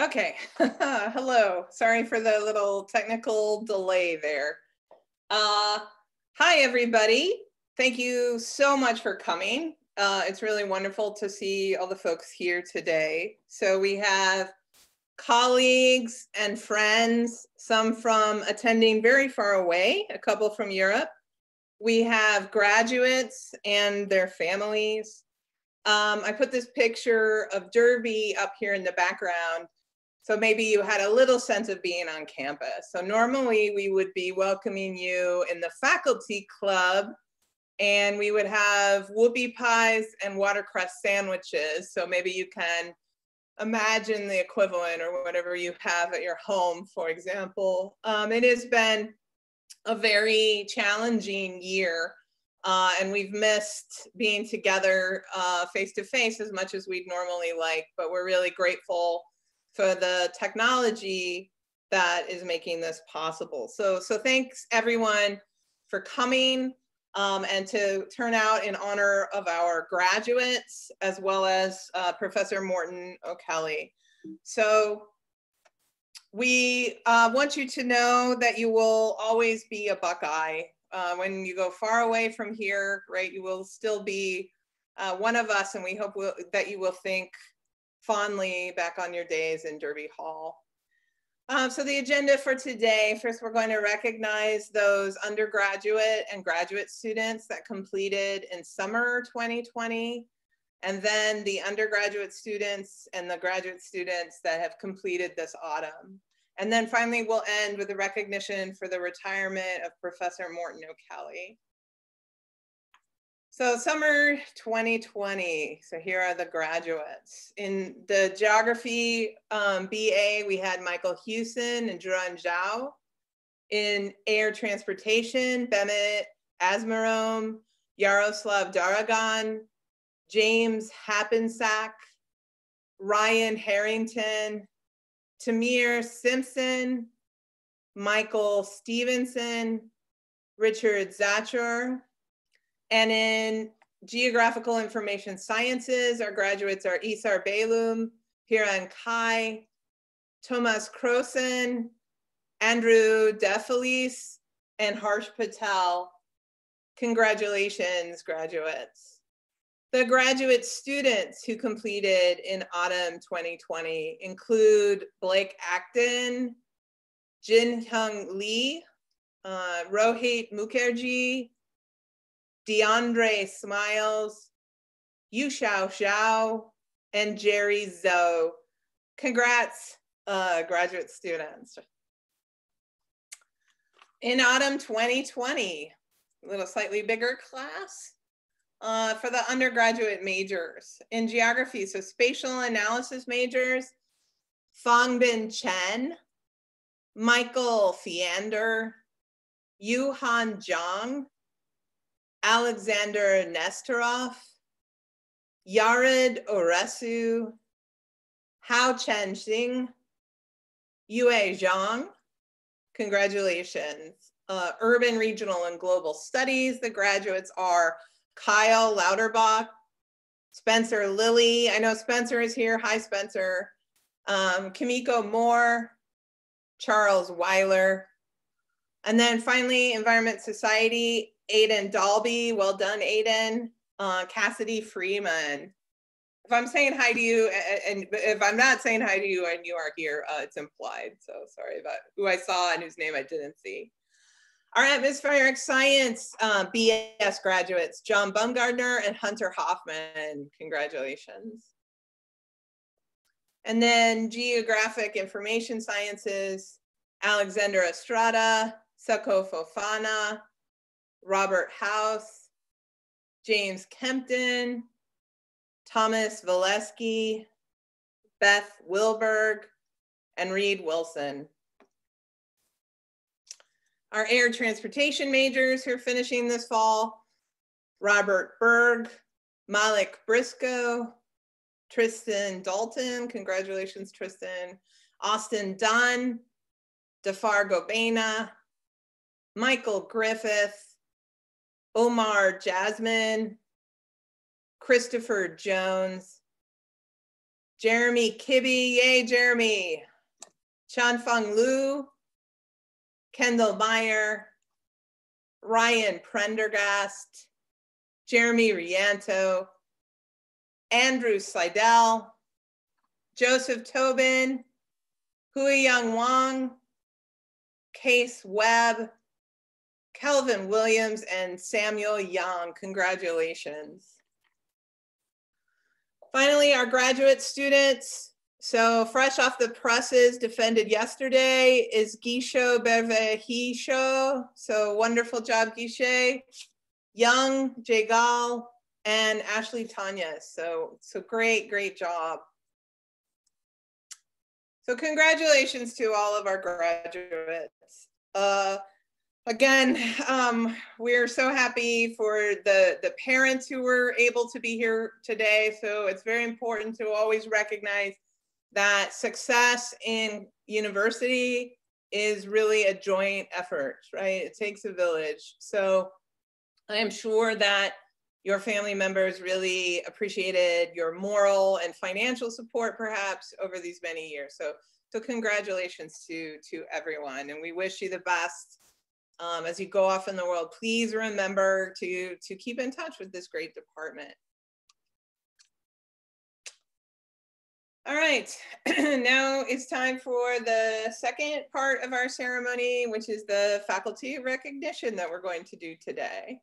Okay, hello. Sorry for the little technical delay there. Hi, everybody. Thank you so much for coming. It's really wonderful to see all the folks here today. So we have colleagues and friends, some from attending very far away, a couple from Europe. We have graduates and their families. I put this picture of Derby up here in the background. So maybe you had a little sense of being on campus. So normally we would be welcoming you in the faculty club and we would have whoopie pies and watercress sandwiches. So maybe you can imagine the equivalent or whatever you have at your home, for example. It has been a very challenging year and we've missed being together face to face as much as we'd normally like, but we're really grateful for the technology that is making this possible. So thanks everyone for coming and to turn out in honor of our graduates, as well as Professor Morton O'Kelly. So we want you to know that you will always be a Buckeye. When you go far away from here, right, you will still be one of us, and we hope that you will think fondly back on your days in Derby Hall. So the agenda for today, first we're going to recognize those undergraduate and graduate students that completed in summer 2020, and then the undergraduate students and the graduate students that have completed this autumn. And then finally we'll end with a recognition for the retirement of Professor Morton O'Kelly. So summer 2020, so here are the graduates. In the geography BA, we had Michael Hewson and Juran Zhao. In air transportation, Bemet Asmarom, Yaroslav Daragan, James Happensack, Ryan Harrington, Tamir Simpson, Michael Stevenson, Richard Zacher. And in geographical information sciences, our graduates are Isar Belum, Hiran Kai, Thomas Croson, Andrew DeFelice, and Harsh Patel. Congratulations, graduates. The graduate students who completed in autumn 2020 include Blake Acton, Jin Hyung Lee, Rohit Mukherjee, DeAndre Smiles, Yu Xiao Xiao, and Jerry Zhou. Congrats, graduate students. In autumn 2020, a little slightly bigger class for the undergraduate majors. In geography, so spatial analysis majors, Fangbin Chen, Michael Fiander, Yuhan Zhang, Alexander Nestorov, Yared Oresu, Hao Chen Xing, Yue Zhang. Congratulations. Urban, Regional, and Global Studies, the graduates are Kyle Lauterbach, Spencer Lilly. I know Spencer is here. Hi, Spencer. Kimiko Moore, Charles Weiler. And then finally, Environment Society, Aiden Dalby. Well done, Aiden. Cassidy Freeman. If I'm saying hi to you, and if I'm not saying hi to you and you are here, it's implied. So sorry about who I saw and whose name I didn't see. Our atmospheric science BS graduates, John Bumgardner and Hunter Hoffman. Congratulations. And then geographic information sciences, Alexander Estrada, Sako Fofana, Robert House, James Kempton, Thomas Valesky, Beth Wilberg, and Reed Wilson. Our air transportation majors who are finishing this fall, Robert Berg, Malik Briscoe, Tristan Dalton, congratulations Tristan, Austin Dunn, Dafar Gobena, Michael Griffith, Omar Jasmine, Christopher Jones, Jeremy Kibbe, yay Jeremy. Chanfeng Liu, Kendall Meyer, Ryan Prendergast, Jeremy Rianto, Andrew Slidell, Joseph Tobin, Huiyang Wang, Case Webb, Kelvin Williams, and Samuel Young. Congratulations. Finally, our graduate students. So fresh off the presses, defended yesterday, is Guicho Bervehisho. So wonderful job, Guiche. Young, Jagal, and Ashley Tanya. So great, great job. So congratulations to all of our graduates. Again, we're so happy for the parents who were able to be here today. So it's very important to always recognize that success in university is really a joint effort, right? It takes a village. So I am sure that your family members really appreciated your moral and financial support perhaps over these many years. So congratulations to everyone, and we wish you the best. As you go off in the world, please remember to keep in touch with this great department. All right, now it's time for the second part of our ceremony, which is the faculty recognition that we're going to do today.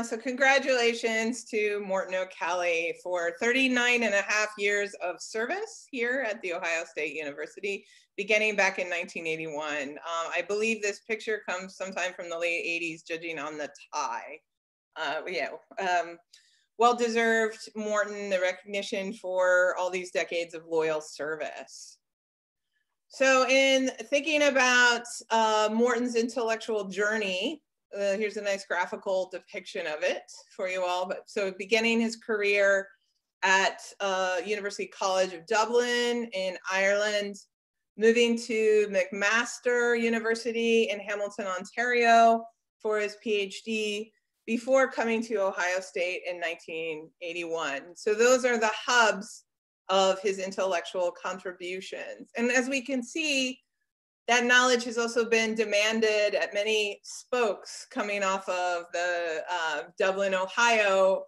So congratulations to Morton O'Calley for 39.5 years of service here at The Ohio State University, beginning back in 1981. I believe this picture comes sometime from the late 80s, judging on the tie. Well-deserved, Morton, the recognition for all these decades of loyal service. So in thinking about Morton's intellectual journey, here's a nice graphical depiction of it for you all. But so beginning his career at University College of Dublin in Ireland, moving to McMaster University in Hamilton, Ontario for his PhD before coming to Ohio State in 1981. So those are the hubs of his intellectual contributions. And as we can see, that knowledge has also been demanded at many spokes coming off of the Dublin, Ohio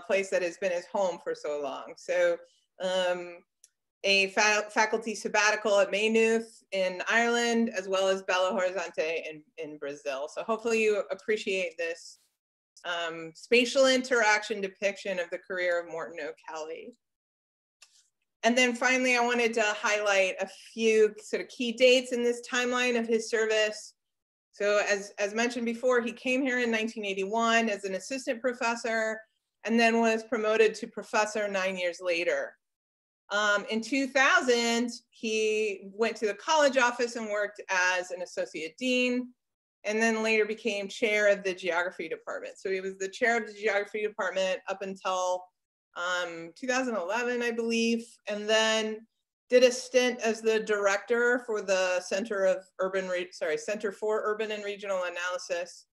place that has been his home for so long. So a faculty sabbatical at Maynooth in Ireland, as well as Belo Horizonte in Brazil. So hopefully you appreciate this spatial interaction depiction of the career of Morton O'Calley. And then finally, I wanted to highlight a few sort of key dates in this timeline of his service. So as mentioned before, he came here in 1981 as an assistant professor and then was promoted to professor 9 years later. In 2000, he went to the college office and worked as an associate dean, and then later became chair of the geography department. So he was the chair of the geography department up until 2011, I believe, and then did a stint as the director for the Center for Urban and Regional Analysis.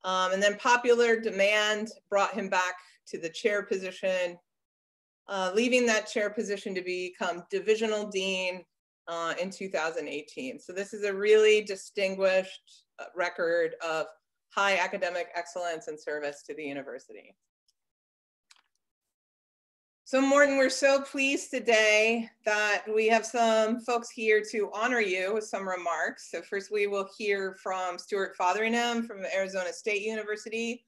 And then popular demand brought him back to the chair position, leaving that chair position to become divisional dean in 2018. So this is a really distinguished record of high academic excellence and service to the university. So Morton, we're so pleased today that we have some folks here to honor you with some remarks. So first we will hear from Stuart Fotheringham from Arizona State University,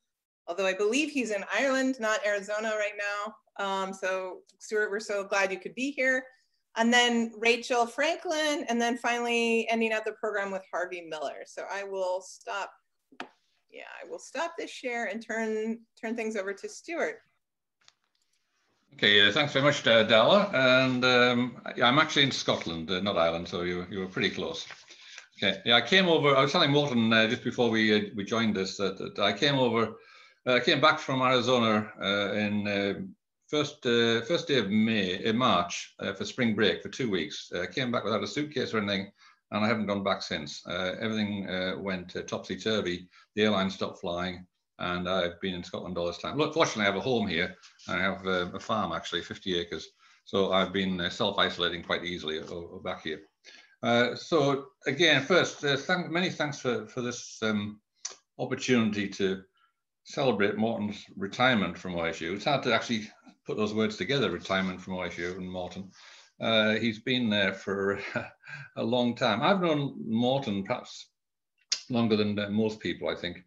although I believe he's in Ireland, not Arizona right now. So Stuart, we're so glad you could be here. And then Rachel Franklin, and then finally ending out the program with Harvey Miller. So I will stop this share and turn things over to Stuart. Okay, thanks very much, Dalla. And I'm actually in Scotland, not Ireland, so you were pretty close. Okay, yeah, I was telling Morton just before we joined this that I came back from Arizona in first day of March for spring break for 2 weeks. Came back without a suitcase or anything, and I haven't gone back since. Everything went topsy-turvy. The airline stopped flying, and I've been in Scotland all this time. Look, fortunately, I have a home here. I have a farm, actually, 50 acres. So I've been self-isolating quite easily back here. So again, first, many thanks for this opportunity to celebrate Morton's retirement from OSU. It's hard to actually put those words together, retirement from OSU and Morton. He's been there for a long time. I've known Morton perhaps longer than most people, I think.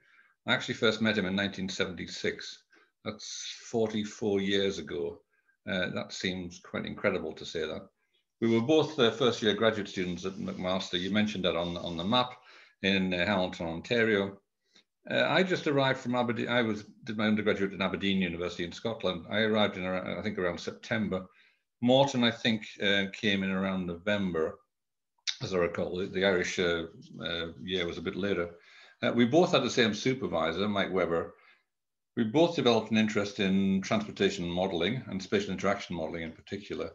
I actually first met him in 1976. That's 44 years ago. That seems quite incredible to say that. We were both first year graduate students at McMaster. You mentioned that on the map in Hamilton, Ontario. I just arrived from Aberdeen. Did my undergraduate at Aberdeen University in Scotland. I arrived in, I think, around September. Morton, I think, came in around November, as I recall. The Irish year was a bit later. We both had the same supervisor, Mike Webber. We both developed an interest in transportation modeling and spatial interaction modeling in particular,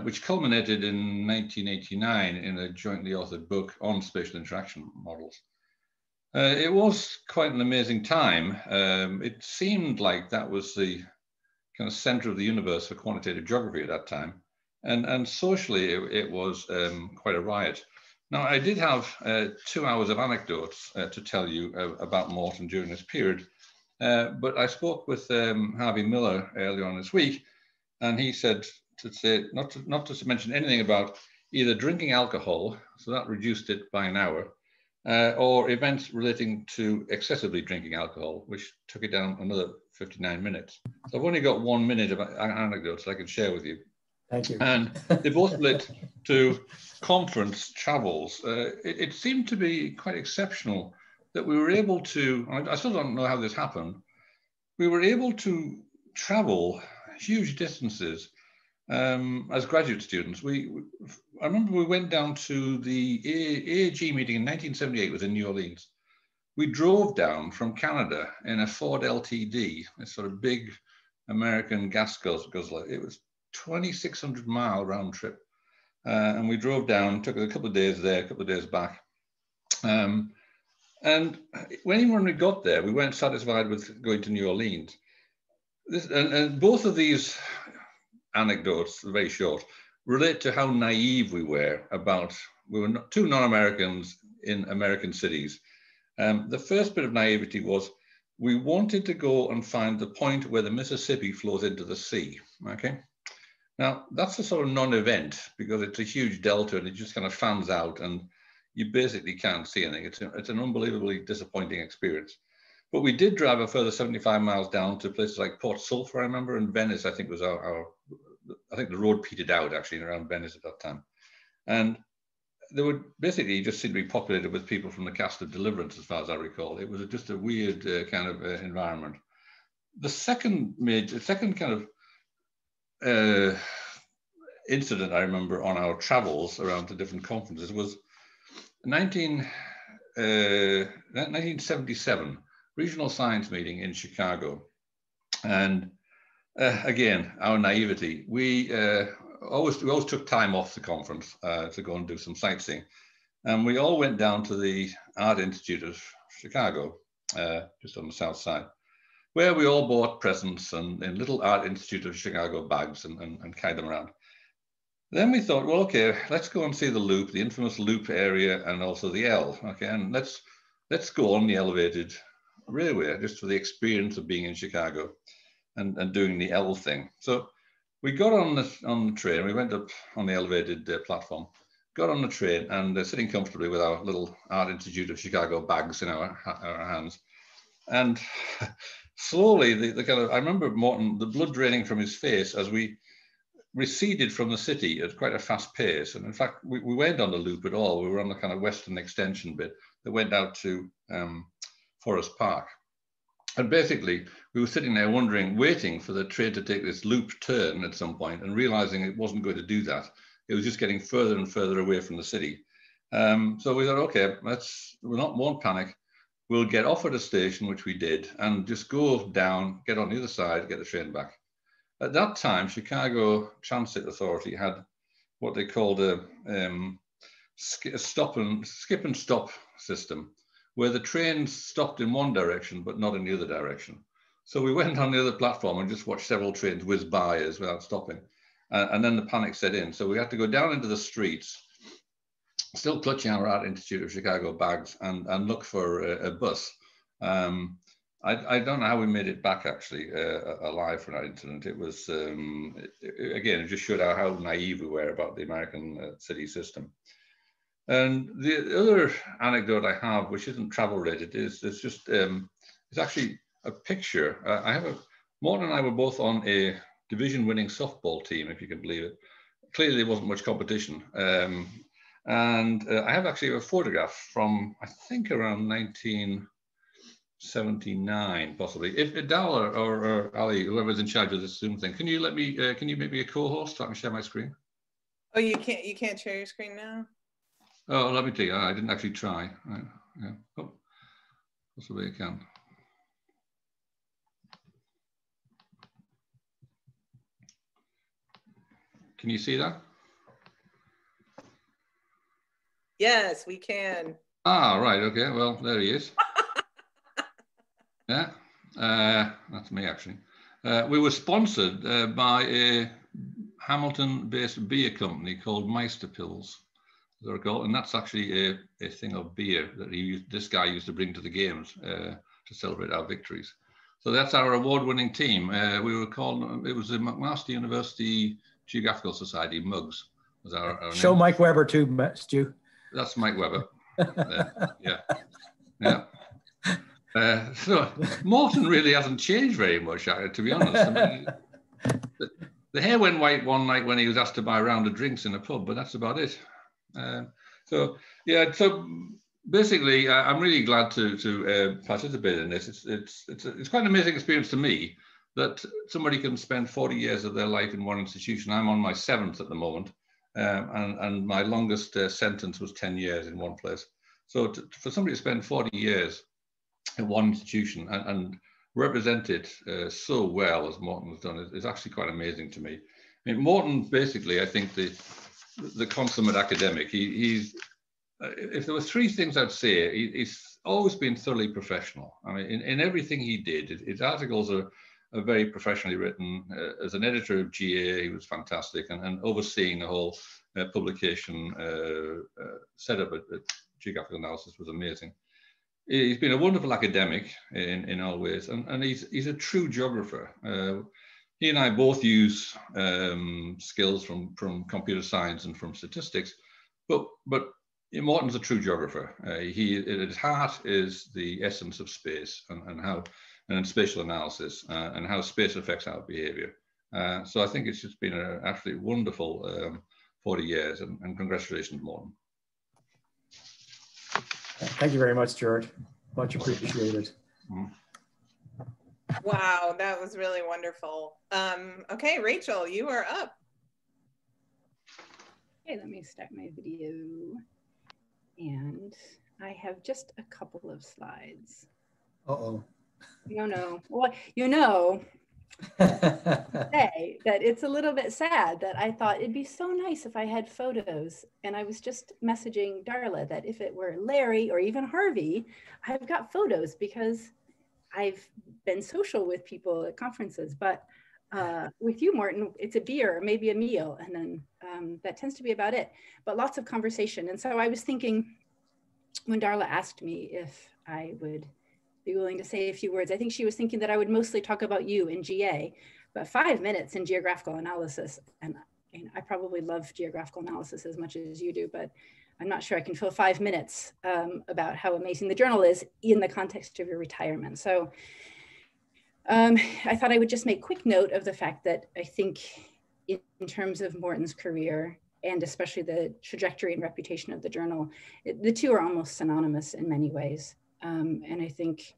which culminated in 1989 in a jointly authored book on spatial interaction models. It was quite an amazing time. It seemed like that was the kind of center of the universe for quantitative geography at that time. And socially, it was quite a riot. Now, I did have 2 hours of anecdotes to tell you about Morton during this period, but I spoke with Harvey Miller earlier on this week, and he said to say not to mention anything about either drinking alcohol, so that reduced it by an hour, or events relating to excessively drinking alcohol, which took it down another 59 minutes. So I've only got 1 minute of anecdotes I can share with you. Thank you. And they both relate to conference travels. It seemed to be quite exceptional that we were able to, I still don't know how this happened, we were able to travel huge distances as graduate students. I remember we went down to the AAG meeting in 1978, it was in New Orleans. We drove down from Canada in a Ford LTD, a sort of big American gas guzzler. It was 2,600-mile round trip. And we drove down, took a couple of days there, a couple of days back. And when we got there, we weren't satisfied with going to New Orleans. And both of these anecdotes, very short, relate to how naive we were about, we were two non-Americans in American cities. The first bit of naivety was we wanted to go and find the point where the Mississippi flows into the sea, okay? Now, that's a sort of non-event because it's a huge delta and it just kind of fans out and you basically can't see anything. It's an unbelievably disappointing experience. But we did drive a further 75 miles down to places like Port Sulphur, I remember, and Venice, I think was I think the road petered out actually around Venice at that time. And they would basically just seem to be populated with people from the cast of Deliverance, as far as I recall. It was just a weird kind of environment. The second kind of incident I remember on our travels around to different conferences was 1977 regional science meeting in Chicago. And again, our naivety, we always took time off the conference to go and do some sightseeing. And we all went down to the Art Institute of Chicago, just on the south side, where we all bought presents and in little Art Institute of Chicago bags and carried them around. Then we thought, well, okay, let's go and see the Loop, the infamous Loop area, and also the L. Okay, and let's go on the elevated railway just for the experience of being in Chicago and doing the L thing. So we got on the train. We went up on the elevated platform, got on the train, and sitting comfortably with our little Art Institute of Chicago bags in our hands, and slowly the kind of, I remember Morton, the blood draining from his face as we receded from the city at quite a fast pace. And in fact, we weren't on the Loop at all. We were on the kind of western extension bit that went out to Forest Park. And basically, we were sitting there waiting for the train to take this loop turn at some point and realizing it wasn't going to do that. It was just getting further and further away from the city. So we thought, okay, won't panic. We'll get off at a station, which we did, and just go down, get on the other side, get the train back. At that time, Chicago Transit Authority had what they called a skip and stop system, where the trains stopped in one direction, but not in the other direction. So we went on the other platform and just watched several trains whiz by us without stopping. And then the panic set in. So we had to go down into the streets, still clutching our Art Institute of Chicago bags, and look for a bus. I don't know how we made it back, actually, alive from that incident. It was, again, it just showed how naive we were about the American city system. And the other anecdote I have, which isn't travel related, is it's actually a picture. Morton and I were both on a division-winning softball team, if you can believe it. Clearly, there wasn't much competition. And I have actually a photograph from, I think, around 1979, possibly. If Dal or Ali, whoever's in charge of this Zoom thing, can you let me? Can you make me a co-host so I can share my screen? Oh, you can't. You can't share your screen now. Oh, let me tell you. I didn't actually try. Yeah. Oh, possibly I can. Can you see that? Yes, we can. Ah, right. Okay. Well, there he is. Yeah. That's me, actually. We were sponsored by a Hamilton-based beer company called Meister Pils, they're called, and that's actually a thing of beer that this guy used to bring to the games to celebrate our victories. So that's our award-winning team. We were called. It was the McMaster University Geographical Society, MUGS. Was our Show name. Mike Weber too, Stu. That's Mike Weber. Yeah. So Morton really hasn't changed very much, to be honest. I mean, the hair went white one night when he was asked to buy a round of drinks in a pub, but that's about it. So basically, I'm really glad to participate in this. It's quite an amazing experience to me that somebody can spend 40 years of their life in one institution. I'm on my 7th at the moment, and my longest sentence was 10 years in one place. So for somebody to spend 40 years in one institution and represent it so well as Morton has done is actually quite amazing to me. I mean, Morton, basically, I think the consummate academic. He's if there were 3 things I'd say, he's always been thoroughly professional. I mean, in everything he did, his articles are very professionally written. As an editor of GA, he was fantastic, and overseeing the whole publication setup at Geographical Analysis was amazing. He's been a wonderful academic in all ways, and he's a true geographer. He and I both use skills from computer science and from statistics, but Morton's a true geographer. At his heart is the essence of space and spatial analysis and how space affects our behavior. So I think it's just been an absolutely wonderful 40 years, and congratulations, Morton. Thank you very much, George. Much appreciated. Wow, that was really wonderful. Okay, Rachel, you are up. Okay, let me start my video. And I have just a couple of slides. Uh-oh. No. Well, you know, say that it's a little bit sad that I thought it'd be so nice if I had photos. And I was just messaging Darla that if it were Larry or even Harvey, I've got photos because I've been social with people at conferences. But with you, Morton, it's a beer, maybe a meal, and then that tends to be about it, but lots of conversation. And so I was thinking, when Darla asked me if I would be willing to say a few words, I think she was thinking that I would mostly talk about you in GA, but 5 minutes in geographical analysis, and I probably love geographical analysis as much as you do, but I'm not sure I can fill 5 minutes about how amazing the journal is in the context of your retirement. So I thought I would just make quick note of the fact that I think in terms of Morton's career, and especially the trajectory and reputation of the journal, the two are almost synonymous in many ways. And I think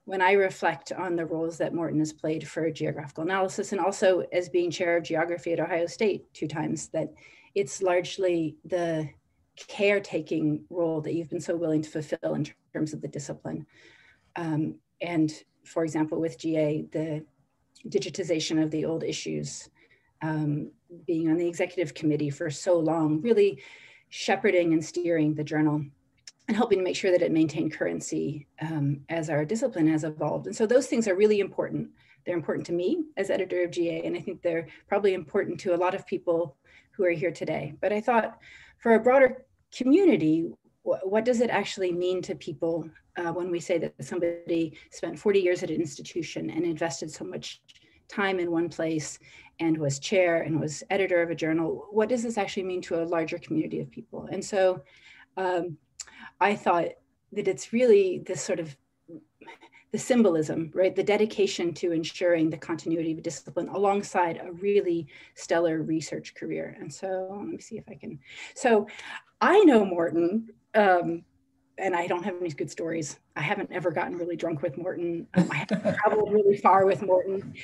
when I reflect on the roles that Morton has played for geographical analysis, and also as being chair of geography at Ohio State 2 times, that it's largely the caretaking role that you've been so willing to fulfill in terms of the discipline. And for example, with GA, the digitization of the old issues, being on the executive committee for so long, really shepherding and steering the journal and helping to make sure that it maintained currency as our discipline has evolved. And so those things are really important They're important to me as editor of GA, and I think they're probably important to a lot of people who are here today. But I thought for a broader community, what does it actually mean to people when we say that somebody spent 40 years at an institution and invested so much time in one place and was chair and was editor of a journal? What does this actually mean to a larger community of people? And so I thought that it's really this sort of the symbolism, right? The dedication to ensuring the continuity of a discipline alongside a really stellar research career. And so let me see if I can. So I know Morton, and I don't have any good stories. I haven't ever gotten really drunk with Morton. I haven't traveled really far with Morton.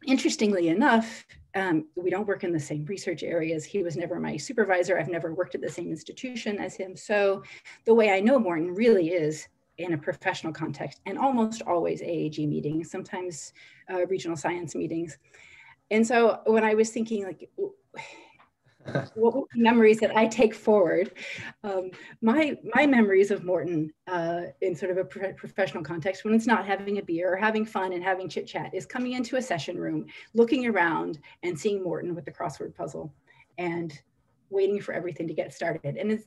Interestingly enough, we don't work in the same research areas. He was never my supervisor. I've never worked at the same institution as him. So the way I know Morton really is in a professional context, and almost always AAG meetings, sometimes regional science meetings. And so when I was thinking, like, what were the memories that I take forward? My memories of Morton in sort of a professional context, when it's not having a beer or having fun and having chit chat, is coming into a session room, looking around and seeing Morton with the crossword puzzle and waiting for everything to get started. And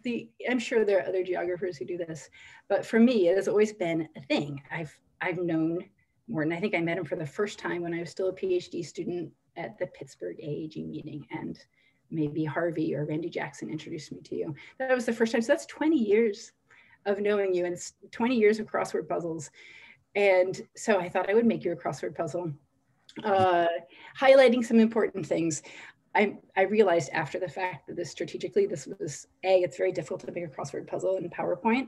I'm sure there are other geographers who do this, but for me, it has always been a thing. I've known Morton. I think I met him for the first time when I was still a PhD student at the Pittsburgh AAG meeting, and maybe Harvey or Randy Jackson introduced me to you. That was the first time. So that's 20 years of knowing you, and it's 20 years of crossword puzzles. And so I thought I would make you a crossword puzzle, highlighting some important things. I realized after the fact that strategically, this was it's very difficult to make a crossword puzzle in PowerPoint,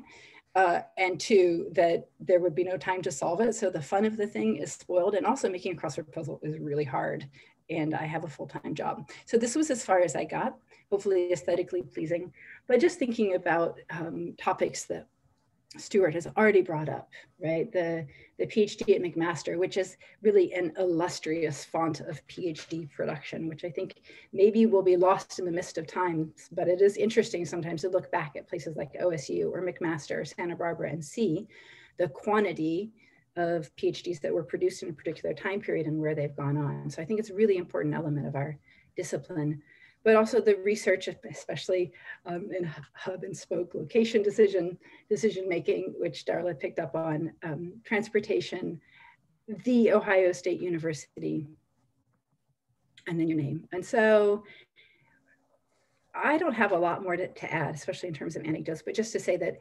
and two, that there would be no time to solve it. So the fun of the thing is spoiled, and also making a crossword puzzle is really hard. And I have a full-time job. So this was as far as I got, hopefully aesthetically pleasing, but just thinking about topics that Stuart has already brought up, right? The PhD at McMaster, which is really an illustrious font of PhD production, which I think maybe will be lost in the mist of time, but it is interesting sometimes to look back at places like OSU or McMaster or Santa Barbara and see the quantity of PhDs that were produced in a particular time period and where they've gone on. So I think it's a really important element of our discipline, but also the research, especially in hub and spoke location decision-making, which Darla picked up on, transportation, the Ohio State University, and then your name. And so I don't have a lot more to add, especially in terms of anecdotes, but just to say that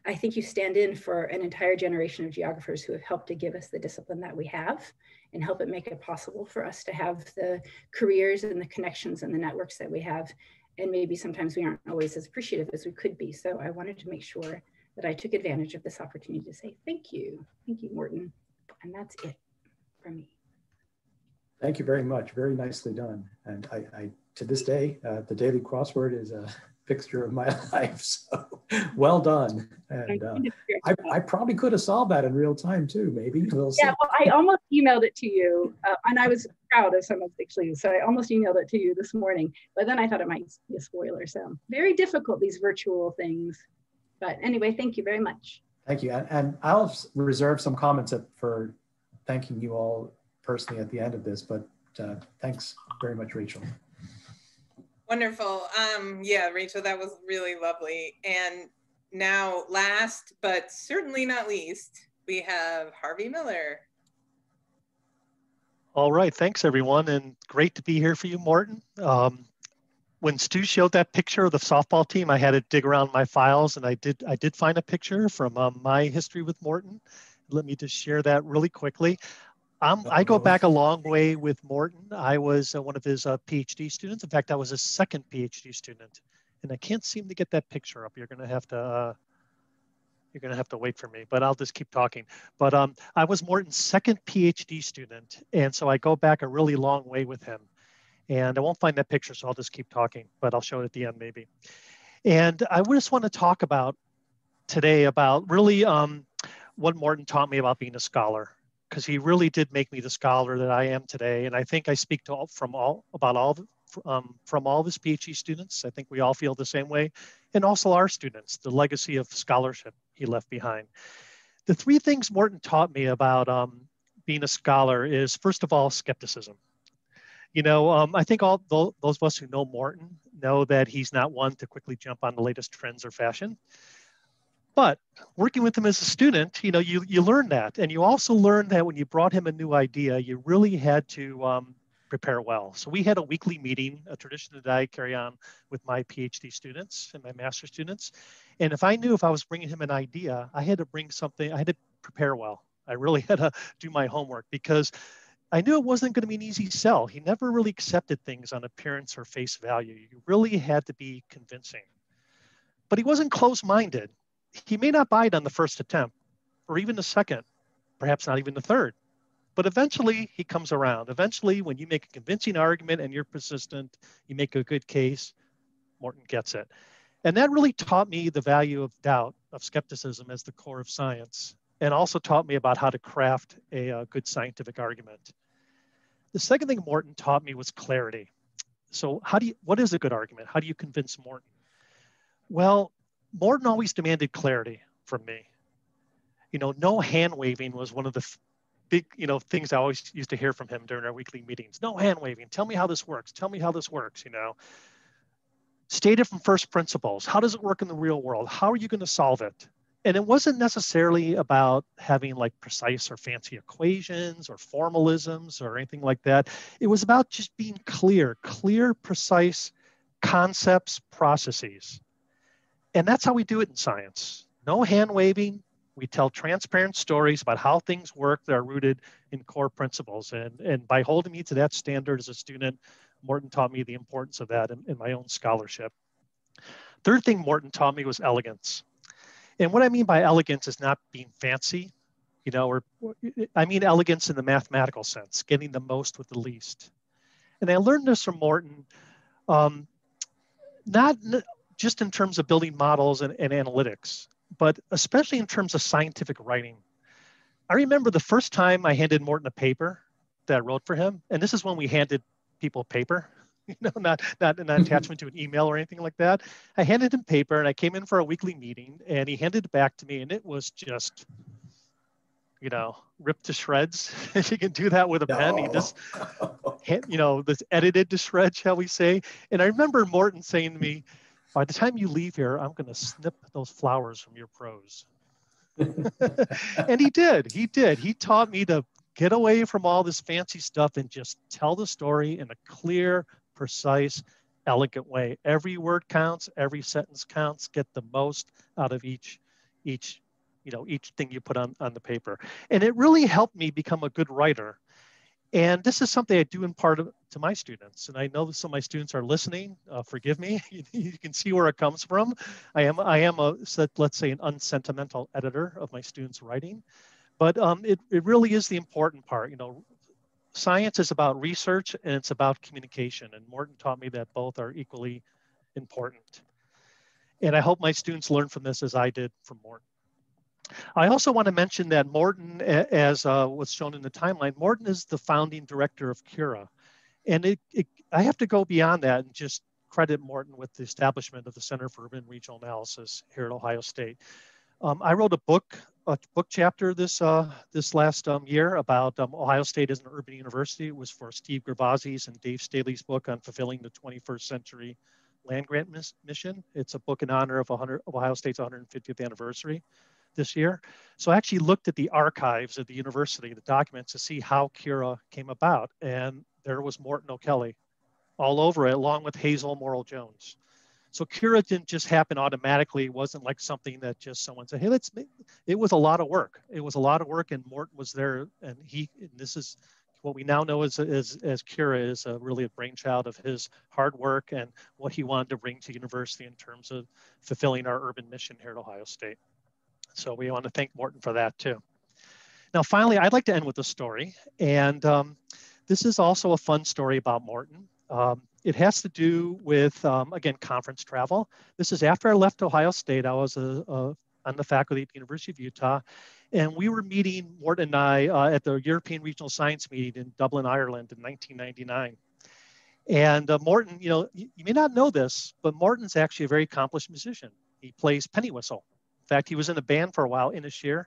I think you stand in for an entire generation of geographers who have helped to give us the discipline that we have and help it make it possible for us to have the careers and the connections and the networks that we have. And maybe sometimes we aren't always as appreciative as we could be. So I wanted to make sure that I took advantage of this opportunity to say thank you. Thank you, Morton. And that's it from me. Thank you very much. Very nicely done. And I to this day, the daily crossword is a fixture of my life. So well done. And I probably could have solved that in real time too, maybe. We'll see. Yeah, well, I almost emailed it to you, and I was proud of some of the clues. So I almost emailed it to you this morning, but then I thought it might be a spoiler. So very difficult, these virtual things. But anyway, thank you very much. Thank you. And I'll reserve some comments for thanking you all personally at the end of this, but thanks very much, Rachel. Wonderful. Yeah, Rachel, that was really lovely. And now last, but certainly not least, we have Harvey Miller. All right, thanks everyone, and great to be here for you, Morton. When Stu showed that picture of the softball team, I had to dig around my files, and I did find a picture from my history with Morton. Let me just share that really quickly. I go back a long way with Morton. I was one of his PhD students. In fact, I was his second PhD student, and I can't seem to get that picture up. You're going to have to wait for me, but I'll just keep talking. But I was Morton's second PhD student, and so I go back a really long way with him. And I won't find that picture, so I'll just keep talking, but I'll show it at the end maybe. And I just want to talk about today about really what Morton taught me about being a scholar, because he really did make me the scholar that I am today. And I think I speak to from all of his PhD students. I think we all feel the same way. And also our students, the legacy of scholarship he left behind. The three things Morton taught me about being a scholar is, first of all, skepticism. I think all those of us who know Morton know that he's not one to quickly jump on the latest trends or fashion. But working with him as a student, you learn that. And you also learn that when you brought him a new idea, you really had to prepare well. So we had a weekly meeting, a tradition that I carry on with my PhD students and my master's students. And if I knew if I was bringing him an idea, I had to bring something, I had to prepare well. I really had to do my homework because I knew it wasn't going to be an easy sell. He never really accepted things on appearance or face value. You really had to be convincing. But he wasn't close-minded. He may not buy it on the first attempt or even the second, perhaps not even the third. But eventually he comes around. Eventually, when you make a convincing argument and you're persistent, you make a good case, Morton gets it. And that really taught me the value of doubt, of skepticism as the core of science, and also taught me about how to craft a good scientific argument. The second thing Morton taught me was clarity. So what is a good argument? How do you convince Morton? Well, Morton always demanded clarity from me. No hand waving was one of the big, things I always used to hear from him during our weekly meetings. No hand waving. Tell me how this works. Tell me how this works, State it from first principles. How does it work in the real world? How are you going to solve it? And it wasn't necessarily about having like precise or fancy equations or formalisms or anything like that. It was about just being clear, precise concepts, processes. And that's how we do it in science. No hand waving. We tell transparent stories about how things work that are rooted in core principles. And by holding me to that standard as a student, Morton taught me the importance of that in my own scholarship. Third thing Morton taught me was elegance. And what I mean by elegance is not being fancy, or I mean elegance in the mathematical sense, getting the most with the least. And I learned this from Morton, not just in terms of building models and analytics, but especially in terms of scientific writing. I remember the first time I handed Morton a paper that I wrote for him, and this is when we handed people paper, not an attachment to an email or anything like that. I handed him paper and I came in for a weekly meeting and he handed it back to me and it was just, ripped to shreds. If you can do that with a pen, he just, this edited to shreds, shall we say. And I remember Morton saying to me, by the time you leave here, I'm going to snip those flowers from your prose. And he did. He taught me to get away from all this fancy stuff and just tell the story in a clear, precise, elegant way. Every word counts, every sentence counts, get the most out of each thing you put on the paper. And it really helped me become a good writer. And this is something I do impart to my students. And I know that some of my students are listening. Forgive me. You can see where it comes from. I am let's say, an unsentimental editor of my students' writing. But it really is the important part. Science is about research and it's about communication. And Morton taught me that both are equally important. And I hope my students learn from this as I did from Morton. I also want to mention that Morton, as was shown in the timeline, Morton is the founding director of Cura. And I have to go beyond that and just credit Morton with the establishment of the Center for Urban Regional Analysis here at Ohio State. I wrote a book chapter this last year about Ohio State as an urban university. It was for Steve Gervasi's and Dave Staley's book on fulfilling the 21st century land grant mission. It's a book in honor of Ohio State's 150th anniversary this year. So I actually looked at the archives of the university, the documents, to see how Cura came about. And there was Morton O'Kelly all over it, along with Hazel Morrill Jones. So Cura didn't just happen automatically. It wasn't like something that just someone said, hey, let's make it. It was a lot of work. It was a lot of work, and Morton was there. And this is what we now know as Cura is really a brainchild of his hard work and what he wanted to bring to university in terms of fulfilling our urban mission here at Ohio State. So we want to thank Morton for that too. Now, finally, I'd like to end with a story. And this is also a fun story about Morton. It has to do with, again, conference travel. This is after I left Ohio State. I was on the faculty at the University of Utah. And we were meeting, Morton and I, at the European Regional Science Meeting in Dublin, Ireland in 1999. And Morton, you may not know this, but Morton's actually a very accomplished musician. He plays penny whistle. In fact, he was in a band for a while, Inisheer,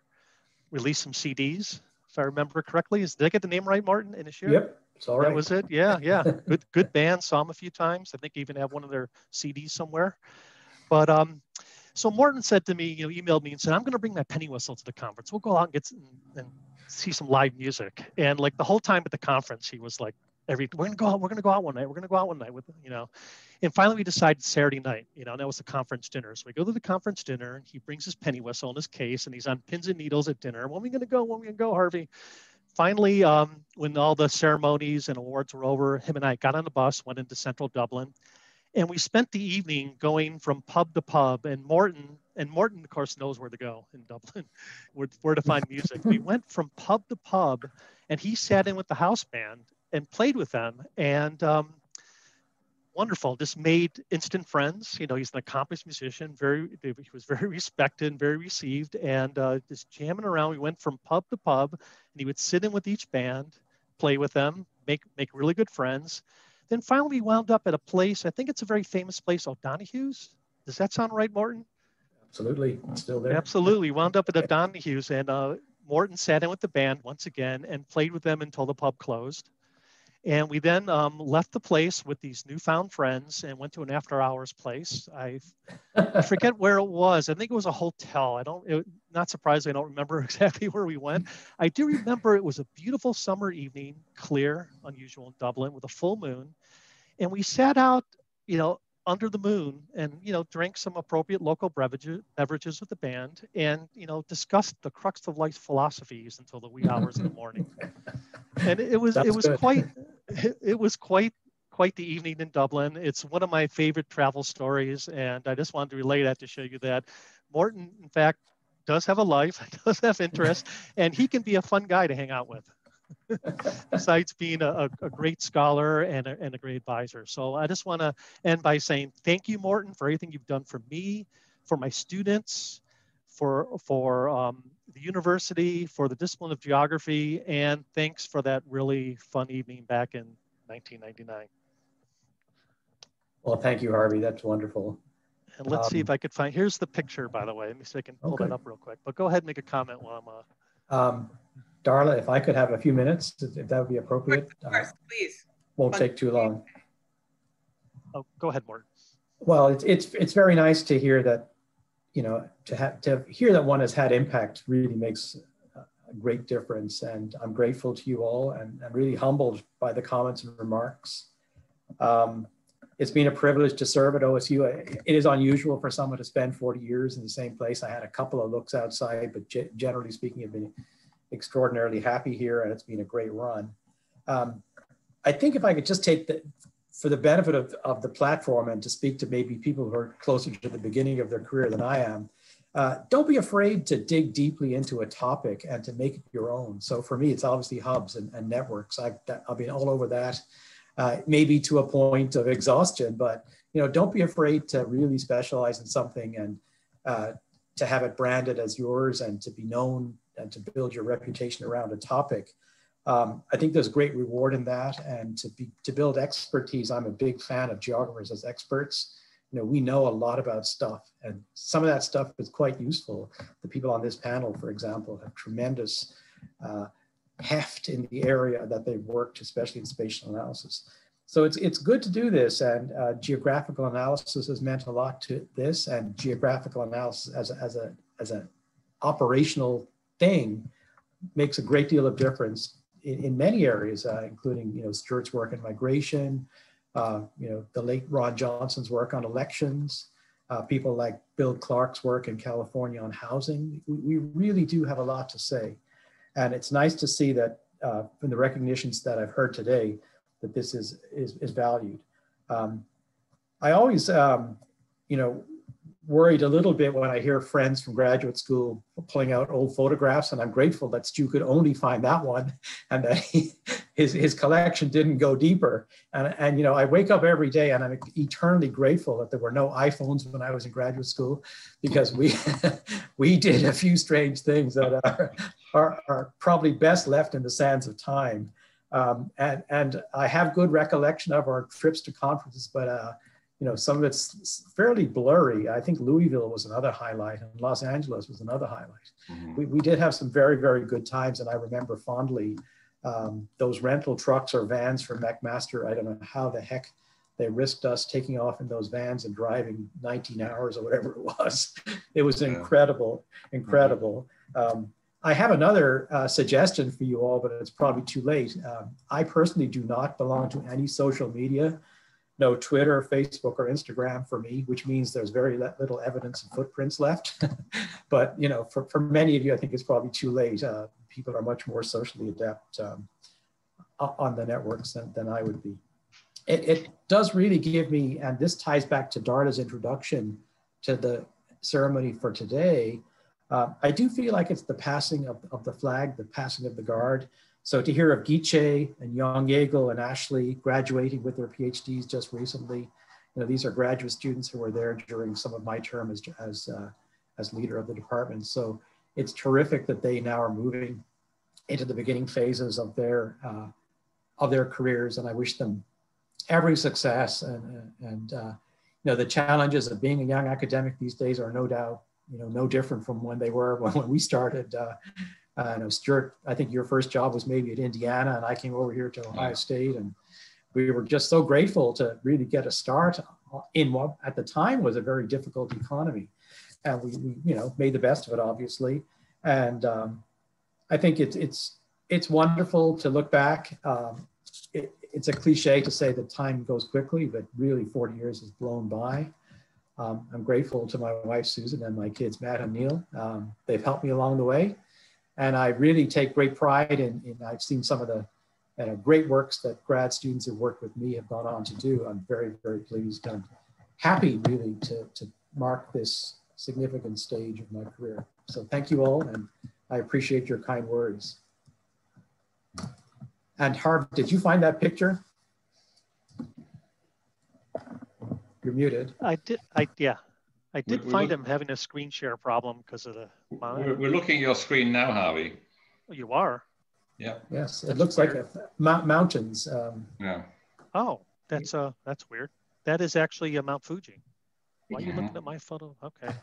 released some CDs. if I remember correctly. Did I get the name right, Morton? Inisherin? Yep, it's all right. That was it. Yeah, yeah. Good band. Saw them a few times. I think I even have one of their CDs somewhere. But so Morton said to me, emailed me and said, I'm going to bring my penny whistle to the conference. We'll go out and and see some live music. And like the whole time at the conference, he was like, we're going to go out one night. We're going to go out one night with, and finally we decided Saturday night, and that was the conference dinner. So we go to the conference dinner and he brings his penny whistle in his case and he's on pins and needles at dinner. When are we going to go? When are we going to go, Harvey? Finally, when all the ceremonies and awards were over, him and I got on the bus, went into central Dublin, and we spent the evening going from pub to pub. And Morton, of course, knows where to go in Dublin, where to find music. We went from pub to pub, and he sat in with the house band and played with them. And wonderful, just made instant friends. He's an accomplished musician. He was very respected and very received. And just jamming around, we went from pub to pub, and he would sit in with each band, play with them, make really good friends. Then finally we wound up at a place, I think it's a very famous place, O'Donoghue's. Does that sound right, Morton? Absolutely, it's still there. Absolutely, wound up at O'Donoghue's, and Morton sat in with the band once again and played with them until the pub closed. And we then left the place with these newfound friends and went to an after hours place. I forget where it was. I think it was a hotel. Not surprisingly, I don't remember exactly where we went. I do remember it was a beautiful summer evening, clear, unusual in Dublin, with a full moon. And we sat out, under the moon and, drank some appropriate local beverages with the band and, discussed the crux of life's philosophies until the wee hours of the morning. And it was quite the evening in Dublin. It's one of my favorite travel stories. And I just wanted to relay that to show you that Morton, in fact, does have a life, does have interests, and he can be a fun guy to hang out with. Besides being a great scholar and a great advisor. So I just want to end by saying thank you, Morton, for everything you've done for me, for my students, for the university, for the discipline of geography, and thanks for that really fun evening back in 1999. Well, thank you, Harvey. That's wonderful. And let's see if I could find, here's the picture, by the way. Let me see if I can pull that up real quick. But go ahead and make a comment while I'm... Darla, if I could have a few minutes, if that would be appropriate. Of course, please. Won't take too long. Oh, go ahead, Morton. Well, it's very nice to hear that, to hear that one has had impact really makes a great difference. And I'm grateful to you all and really humbled by the comments and remarks. It's been a privilege to serve at OSU. It is unusual for someone to spend 40 years in the same place. I had a couple of looks outside, but generally speaking, I've been extraordinarily happy here, and it's been a great run. I think if I could just take for the benefit of the platform and to speak to maybe people who are closer to the beginning of their career than I am, don't be afraid to dig deeply into a topic and to make it your own. So for me, it's obviously hubs and networks. I've been all over that, maybe to a point of exhaustion, but don't be afraid to really specialize in something and to have it branded as yours and to be known and to build your reputation around a topic. I think there's great reward in that, and to build expertise. I'm a big fan of geographers as experts. We know a lot about stuff, and some of that stuff is quite useful. The people on this panel, for example, have tremendous heft in the area that they've worked, especially in spatial analysis. So it's good to do this, and geographical analysis has meant a lot to this, and geographical analysis as an operational thing makes a great deal of difference in many areas, including Stuart's work in migration, the late Ron Johnson's work on elections, people like Bill Clark's work in California on housing. We really do have a lot to say, and it's nice to see that from the recognitions that I've heard today that this is valued. I always worried a little bit when I hear friends from graduate school pulling out old photographs, and I'm grateful that Stu could only find that one and that his collection didn't go deeper. And I wake up every day and I'm eternally grateful that there were no iPhones when I was in graduate school, because we did a few strange things that are probably best left in the sands of time. And I have good recollection of our trips to conferences, but you know, some of it's fairly blurry. I think Louisville was another highlight, and Los Angeles was another highlight. We did have some very, very good times, and I remember fondly those rental trucks or vans from McMaster. I don't know how the heck they risked us taking off in those vans and driving 19 hours or whatever it was. It was incredible, incredible. I have another suggestion for you all, but it's probably too late. I personally do not belong to any social media. No Twitter, Facebook, or Instagram for me, which means there's very little evidence and footprints left. But you know, for many of you, I think it's probably too late. People are much more socially adept on the networks than I would be. It does really give me, and this ties back to Darla's introduction to the ceremony for today. I do feel like it's the passing of the flag, the passing of the guard. So to hear of Giche and Young Yeagle and Ashley graduating with their PhDs just recently, you know, these are graduate students who were there during some of my term as leader of the department. So it's terrific that they now are moving into the beginning phases of their careers, and I wish them every success. And you know, the challenges of being a young academic these days are no doubt, you know, no different from when they were when we started. I know, Stuart, I think your first job was maybe at Indiana, and I came over here to Ohio State, and we were just so grateful to really get a start in what at the time was a very difficult economy. And we you know, made the best of it, obviously. And I think it's wonderful to look back. It's a cliche to say that time goes quickly, but really 40 years has blown by. I'm grateful to my wife, Susan, and my kids, Matt and Neil. They've helped me along the way. And I really take great pride in I've seen some of the great works that grad students who worked with me have gone on to do. I'm very, very pleased and happy really to mark this significant stage of my career. So thank you all, and I appreciate your kind words. And Harv, did you find that picture? You're muted. I did. I did find him having a screen share problem because of the. We're looking at your screen now, Harvey. Oh, you are. Yeah. Yes, it looks like mountains. Yeah. Oh, that's weird. That is actually Mount Fuji. Why are you looking at my photo? Okay.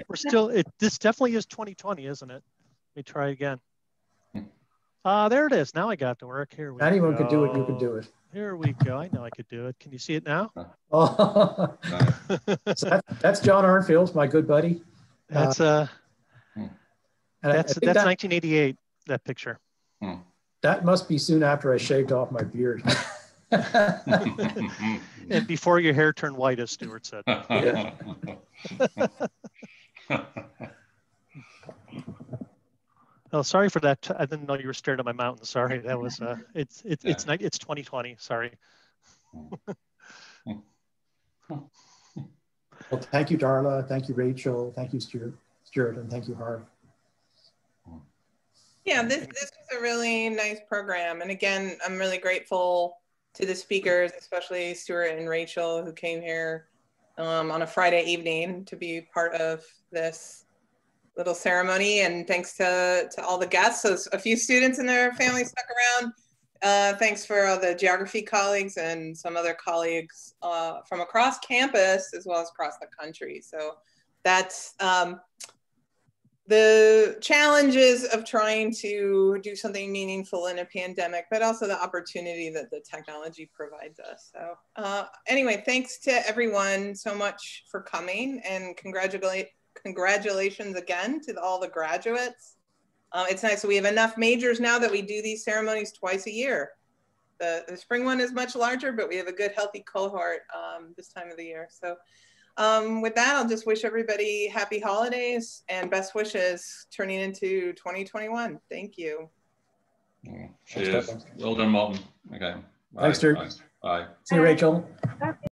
We're still. This definitely is 2020, isn't it? Let me try again. There it is. Now I got to work. Here we go. Anyone could do it. You could do it. Here we go. I know I could do it. Can you see it now? Oh, so that's John Arnfield, my good buddy. That's 1988. That picture. That must be soon after I shaved off my beard. And before your hair turned white, as Stuart said. Yeah. Oh, sorry for that. I didn't know you were staring at my mountain. Sorry, that was it's 2020. Sorry. Well, thank you, Darla. Thank you, Rachel. Thank you, Stuart, and thank you, Harv. Yeah, this was a really nice program. And again, I'm really grateful to the speakers, especially Stuart and Rachel, who came here on a Friday evening to be part of this little ceremony. And thanks to all the guests. So a few students and their families stuck around. Thanks for all the geography colleagues and some other colleagues from across campus as well as across the country. So that's the challenges of trying to do something meaningful in a pandemic, but also the opportunity that the technology provides us. So anyway, thanks to everyone so much for coming, and congratulations again to all the graduates. It's nice. So we have enough majors now that we do these ceremonies twice a year. The spring one is much larger, but we have a good healthy cohort this time of the year. So with that, I'll just wish everybody happy holidays and best wishes turning into 2021. Thank you. Cheers. Well done, Morton. Okay. Bye. Thanks, Stuart. Bye. See you, Rachel. Bye.